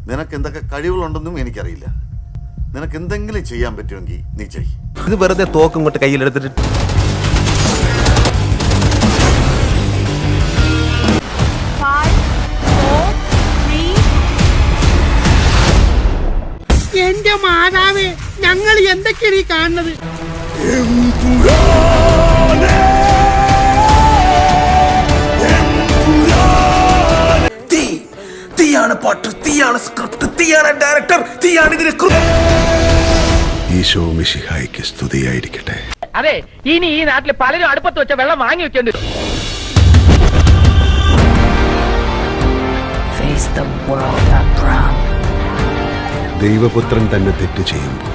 നിനക്ക് എന്തൊക്കെ കഴിവുകളുണ്ടെന്നും എനിക്കറിയില്ല. നിനക്ക് എന്തെങ്കിലും ചെയ്യാൻ പറ്റുമെങ്കിൽ നീ ചെയ്. ഇത് വെറുതെ തോക്കും കൊണ്ട് കയ്യിലെടുത്തിട്ട് എന്റെ മാതാവേ, ഞങ്ങൾ എന്തൊക്കെയാണ് ഈ കാണുന്നത്? തീയാണ് പാട്ട്, തീയാണ് സ്ക്രിപ്റ്റ്, തീയാണ് ഡയറക്ടർ, തീയാണ് ഇതിന് ഈശോ മിശിഹായ്ക്ക് സ്തുതിയായിരിക്കട്ടെ. അതെ, ഇനി ഈ നാട്ടിൽ പലരും അടുപ്പത്ത് വെച്ച വെള്ളം വാങ്ങി വെക്കേണ്ടി വരും. ദൈവപുത്രൻ തന്നെ തെറ്റ് ചെയ്യുമ്പോൾ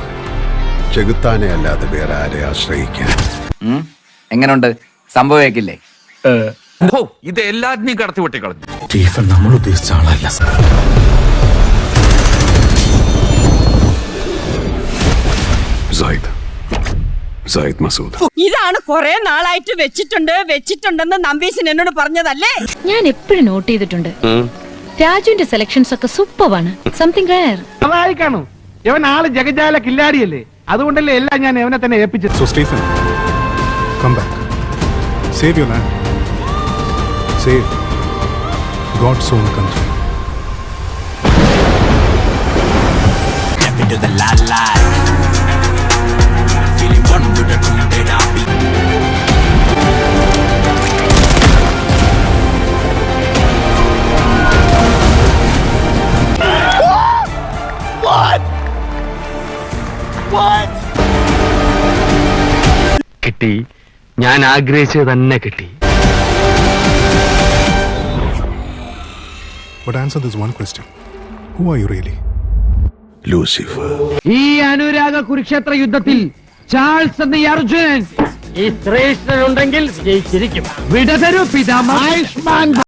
ചെകുത്താനെ അല്ലാതെ വേറെ ആരെ ആശ്രയിക്കാൻ? എങ്ങനുണ്ട്? സംഭവിക്കില്ലേ? ഇത് എല്ലാത്തിനെയും കടത്തി വെട്ടിക്കളഞ്ഞു. സ്റ്റീഫൻ നമ്മൾ ഉദ്ദേശിച്ച ആളല്ല. സായിദ് മസൂദ്. ഇതാണ് കുറെ നാളായിട്ട് വെച്ചിട്ടുണ്ടെന്ന് നമ്പീശൻ എന്നോട് പറഞ്ഞതല്ലേ? ഞാൻ എപ്പോഴും നോട്ട് ചെയ്തിട്ടുണ്ട്, രാജുവിന്റെ സെലക്ഷൻസ് ഒക്കെ സൂപ്പറാണ്. Something rare. അതായിക്കാണു ഇവൻ ആള് ജഗജാല കില്ലാടിയല്ലേ, അതുകൊണ്ടല്ലേ എല്ലാം ഞാൻ ഇവനെ തന്നെ ഏൽപ്പിച്ചത്. So Stephen, come back. Save your land. Save God's own country. Step into the limelight. Feeling one with the true dead happy. കിട്ടി, ഞാൻ ആഗ്രഹിച്ചത് തന്നെ കിട്ടി. But answer this one question. Who are you really? Lucifer. ഈ അനുരാഗ കുരുക്ഷേത്ര യുദ്ധത്തിൽ Charles എന്ന ഈ അർജുനൻ ഈ ശ്രേഷ്ഠനുണ്ടെങ്കിൽ ജയിച്ചിരിക്കും. വിടതരൂ പിതാമഹ.